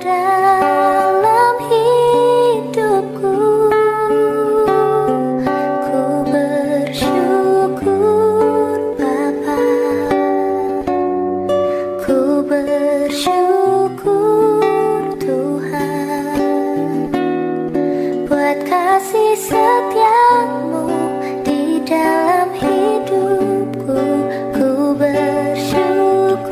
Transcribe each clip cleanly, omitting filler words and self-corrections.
dalam hidupku. Ku bersyukur Bapa, ku bersyukur Tuhan, buat kasih setiamu di dalam hidupku. Ku bersyukur,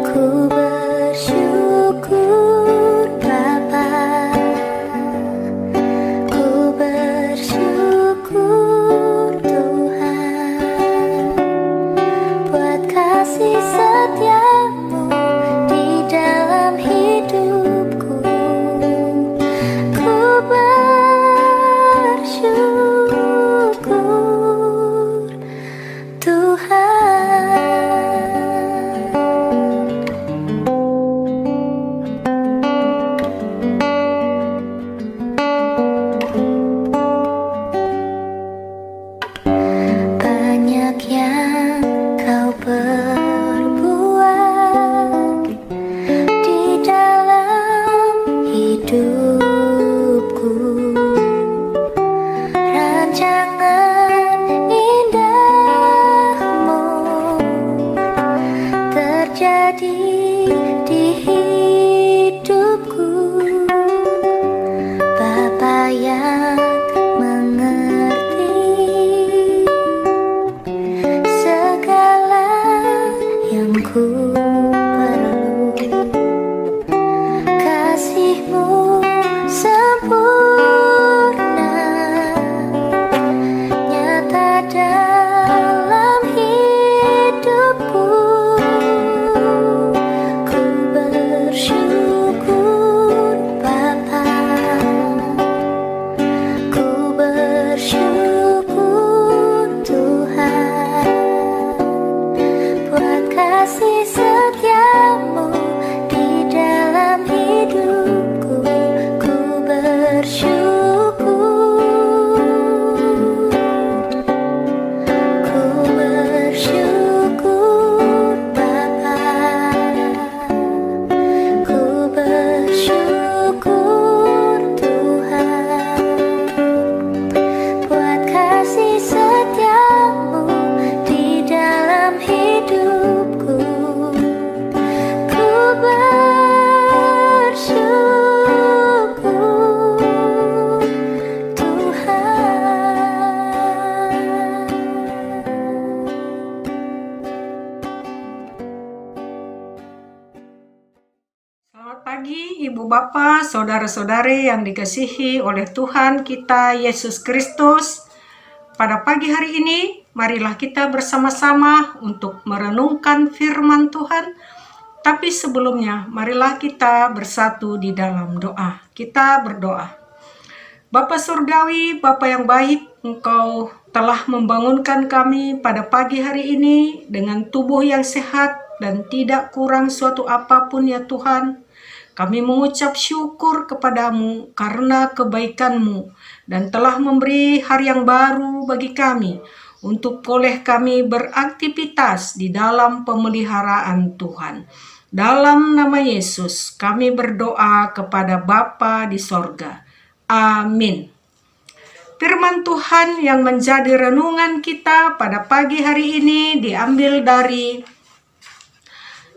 ku bersyukur Bapa, ku bersyukur Tuhan, buat kasih setiamu di dalam hidupku. Ku bersyukur Tuhan. Banyak yang kau perbuat di dalam hidupku. Rancangan indahmu terjadi di hidupku. Bapa yang mengerti segala yang ku perlu, kasih-Mu sempurna nyata dalam hidupku. Ku bersyukur Bapa, ku bersyukur Tuhan, buat kasih setiamu di dalam hidupku. Ku bersyukur, ku bersyukur Bapa, ku bersyukur Tuhan, buat kasih setiamu di dalam hidupku. Ku bersyukur Tuhan. Selamat pagi Ibu Bapak, Saudara-saudari yang dikasihi oleh Tuhan kita Yesus Kristus. Pada pagi hari ini, marilah kita bersama-sama untuk merenungkan firman Tuhan. Tapi sebelumnya, marilah kita bersatu di dalam doa. Kita berdoa. Bapa Surgawi, Bapa yang baik, Engkau telah membangunkan kami pada pagi hari ini dengan tubuh yang sehat dan tidak kurang suatu apapun ya Tuhan. Kami mengucap syukur kepadamu karena kebaikan-Mu dan telah memberi hari yang baru bagi kami untuk boleh kami beraktivitas di dalam pemeliharaan Tuhan. Dalam nama Yesus kami berdoa kepada Bapa di sorga. Amin. Firman Tuhan yang menjadi renungan kita pada pagi hari ini diambil dari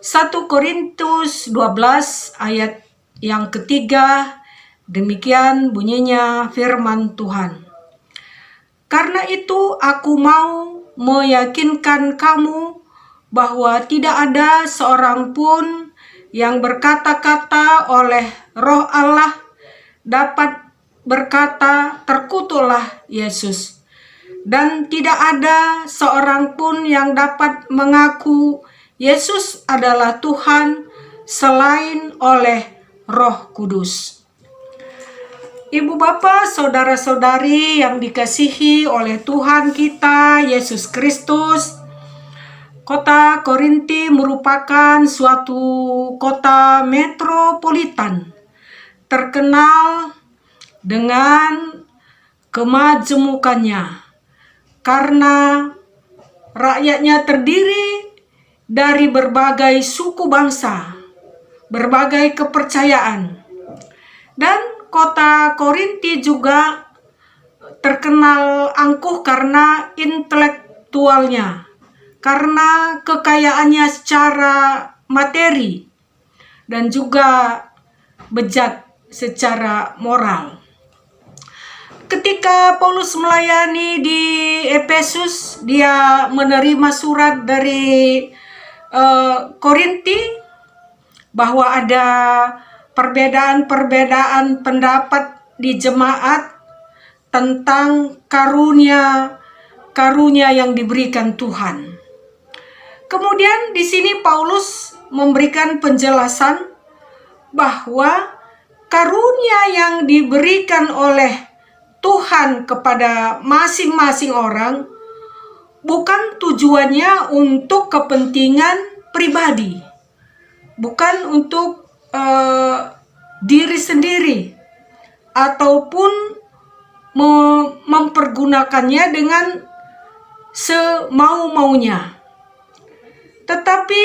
1 Korintus 12 ayat yang ketiga. Demikian bunyinya firman Tuhan. Karena itu aku mau meyakinkan kamu bahwa tidak ada seorang pun yang berkata-kata oleh Roh Allah dapat berkata terkutuklah Yesus. Dan tidak ada seorang pun yang dapat mengaku Yesus adalah Tuhan selain oleh Roh Kudus. Ibu Bapak, Saudara-saudari yang dikasihi oleh Tuhan kita Yesus Kristus, Kota Korinti merupakan suatu kota metropolitan terkenal dengan kemajemukannya karena rakyatnya terdiri dari berbagai suku bangsa, berbagai kepercayaan. Dan kota Korinti juga terkenal angkuh karena intelektualnya, karena kekayaannya secara materi, dan juga bejat secara moral. Ketika Paulus melayani di Efesus, dia menerima surat dari Korinti bahwa ada perbedaan-perbedaan pendapat di jemaat tentang karunia yang diberikan Tuhan. Kemudian di sini Paulus memberikan penjelasan bahwa karunia yang diberikan oleh Tuhan kepada masing-masing orang bukan tujuannya untuk kepentingan pribadi, bukan untuk diri sendiri, ataupun mempergunakannya dengan semau-maunya. Tetapi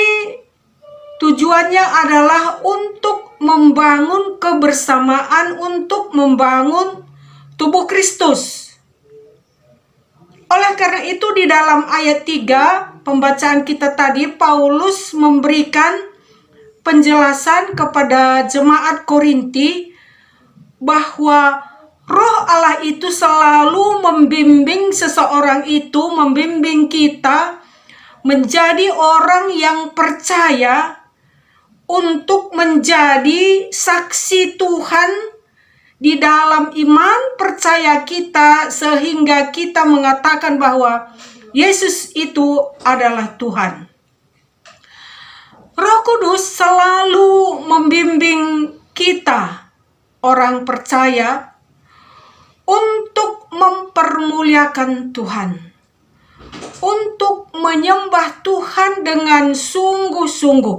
tujuannya adalah untuk membangun kebersamaan, untuk membangun tubuh Kristus. Oleh karena itu di dalam ayat 3 pembacaan kita tadi, Paulus memberikan penjelasan kepada jemaat Korinti bahwa Roh Allah itu selalu membimbing seseorang itu, membimbing kita menjadi orang yang percaya untuk menjadi saksi Tuhan di dalam iman percaya kita, sehingga kita mengatakan bahwa Yesus itu adalah Tuhan. Roh Kudus selalu membimbing kita, orang percaya, untuk mempermuliakan Tuhan, untuk menyembah Tuhan dengan sungguh-sungguh,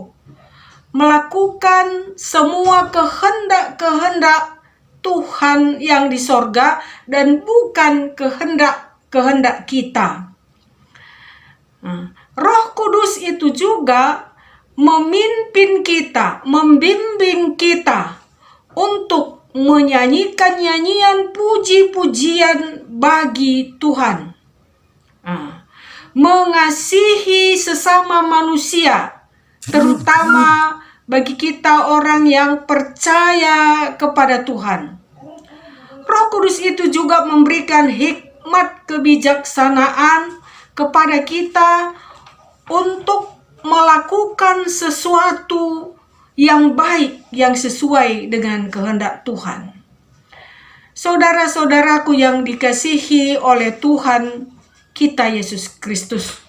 melakukan semua kehendak-kehendak Tuhan yang di sorga dan bukan kehendak kita. Roh Kudus itu juga memimpin kita, membimbing kita untuk menyanyikan nyanyian puji-pujian bagi Tuhan, mengasihi sesama manusia, terutama bagi kita orang yang percaya kepada Tuhan. Roh Kudus itu juga memberikan hikmat kebijaksanaan kepada kita untuk melakukan sesuatu yang baik, yang sesuai dengan kehendak Tuhan. Saudara-saudaraku yang dikasihi oleh Tuhan kita Yesus Kristus,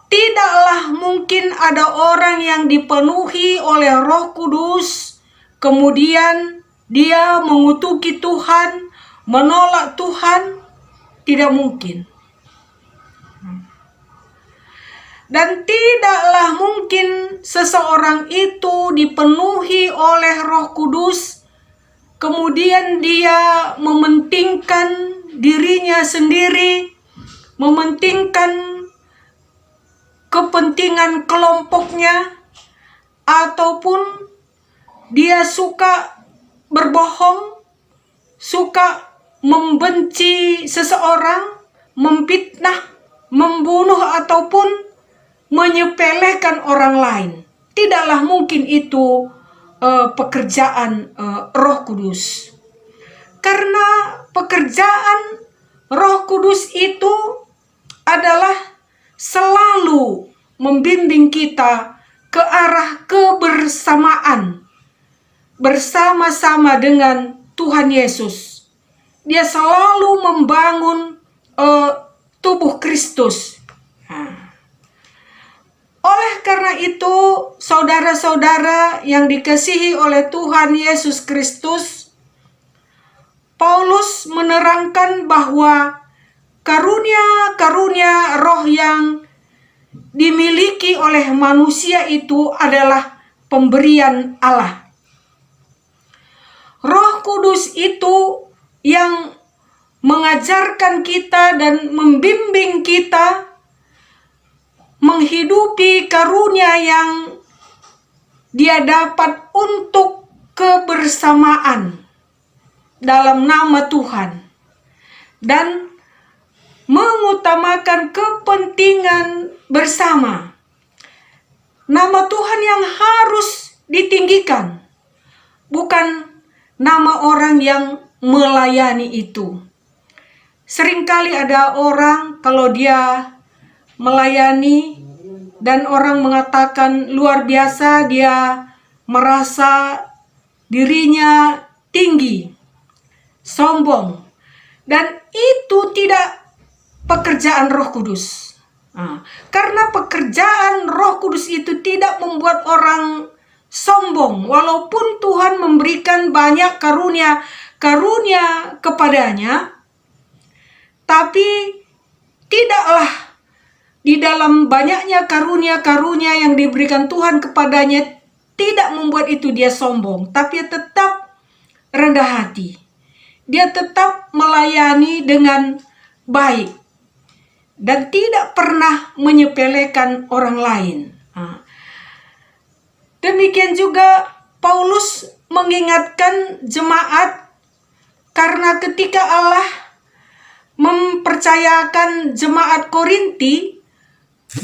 tidaklah mungkin ada orang yang dipenuhi oleh Roh Kudus, kemudian dia mengutuki Tuhan, menolak Tuhan. Tidak mungkin. Dan tidaklah mungkin seseorang itu dipenuhi oleh Roh Kudus, kemudian dia mementingkan dirinya sendiri, mementingkan kepentingan kelompoknya, ataupun dia suka berbohong, suka membenci seseorang, memfitnah, membunuh, ataupun menyepelekan orang lain. Tidaklah mungkin itu pekerjaan Roh Kudus. Karena pekerjaan Roh Kudus itu adalah selalu membimbing kita ke arah kebersamaan bersama-sama dengan Tuhan Yesus. Dia selalu membangun tubuh Kristus. Oleh karena itu, saudara-saudara yang dikasihi oleh Tuhan Yesus Kristus, Paulus menerangkan bahwa karunia-karunia roh yang dimiliki oleh manusia itu adalah pemberian Allah. Roh Kudus itu yang mengajarkan kita dan membimbing kita menghidupi karunia yang dia dapat untuk kebersamaan dalam nama Tuhan dan mengutamakan kepentingan bersama. Nama Tuhan yang harus ditinggikan, bukan nama orang yang melayani itu. Seringkali ada orang kalau dia melayani dan orang mengatakan luar biasa, dia merasa dirinya tinggi, sombong, dan itu tidak pekerjaan Roh Kudus. Karena pekerjaan Roh Kudus itu tidak membuat orang sombong, walaupun Tuhan memberikan banyak karunia kepadanya, tapi tidaklah di dalam banyaknya karunia yang diberikan Tuhan kepadanya tidak membuat itu dia sombong, tapi tetap rendah hati. Dia tetap melayani dengan baik dan tidak pernah menyepelekan orang lain. Demikian juga Paulus mengingatkan jemaat, karena ketika Allah mempercayakan jemaat Korinti,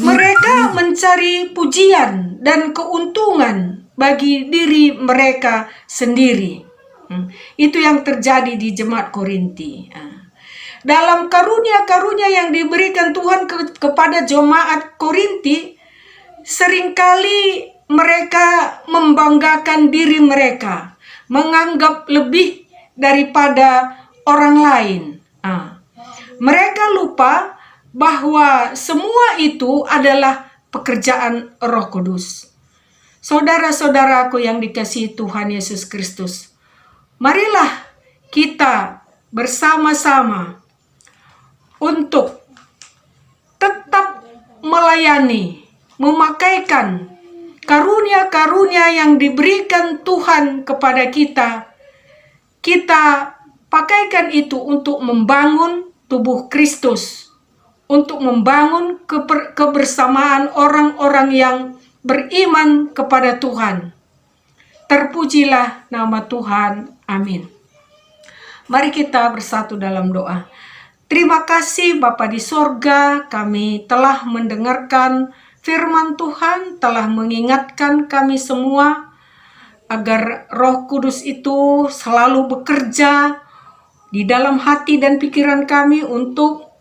mereka mencari pujian dan keuntungan bagi diri mereka sendiri. Itu yang terjadi di jemaat Korinti. Dalam karunia-karunia yang diberikan Tuhan kepada jemaat Korinti, seringkali mereka membanggakan diri mereka, menganggap lebih daripada orang lain. Mereka lupa bahwa semua itu adalah pekerjaan Roh Kudus. Saudara-saudaraku yang dikasihi Tuhan Yesus Kristus, marilah kita bersama-sama untuk tetap melayani, memakaikan karunia-karunia yang diberikan Tuhan kepada kita. Kita pakaikan itu untuk membangun tubuh Kristus, untuk membangun kebersamaan orang-orang yang beriman kepada Tuhan. Terpujilah nama Tuhan. Amin. Mari kita bersatu dalam doa. Terima kasih Bapa di sorga, kami telah mendengarkan firman Tuhan, telah mengingatkan kami semua agar Roh Kudus itu selalu bekerja di dalam hati dan pikiran kami untuk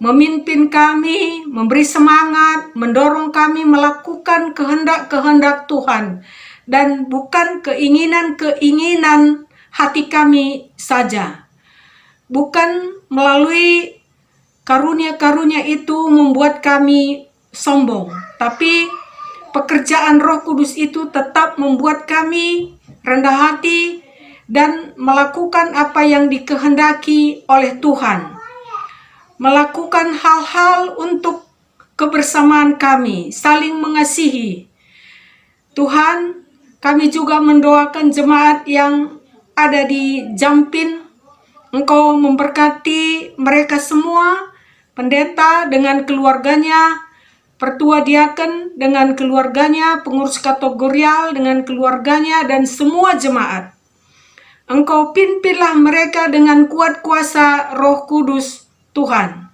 memimpin kami, memberi semangat, mendorong kami melakukan kehendak-kehendak Tuhan, dan bukan keinginan-keinginan hati kami saja. Bukan melalui karunia-karunia itu membuat kami sombong, tapi pekerjaan Roh Kudus itu tetap membuat kami rendah hati dan melakukan apa yang dikehendaki oleh Tuhan. Melakukan hal-hal untuk kebersamaan kami, saling mengasihi. Tuhan, kami juga mendoakan jemaat yang ada di Jampin. Engkau memberkati mereka semua, pendeta dengan keluarganya, pertua diaken dengan keluarganya, pengurus kategorial dengan keluarganya, dan semua jemaat. Engkau pimpinlah mereka dengan kuat kuasa Roh Kudus Tuhan.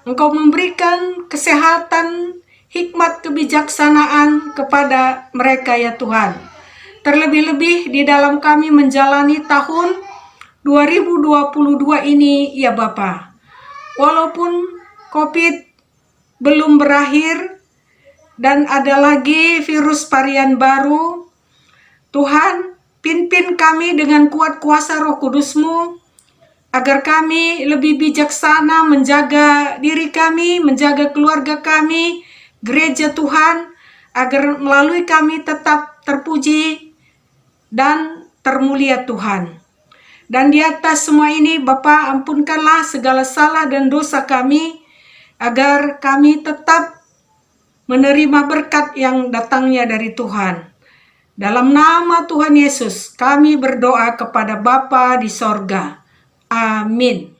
Engkau memberikan kesehatan, hikmat, kebijaksanaan kepada mereka ya Tuhan. Terlebih-lebih di dalam kami menjalani tahun 2022 ini ya Bapa. Walaupun COVID belum berakhir dan ada lagi virus varian baru, Tuhan pimpin kami dengan kuat kuasa Roh Kudus-Mu, agar kami lebih bijaksana menjaga diri kami, menjaga keluarga kami, gereja Tuhan, agar melalui kami tetap terpuji dan termulia Tuhan. Dan di atas semua ini, Bapa, ampunkanlah segala salah dan dosa kami, agar kami tetap menerima berkat yang datangnya dari Tuhan. Dalam nama Tuhan Yesus, kami berdoa kepada Bapa di sorga. Amin.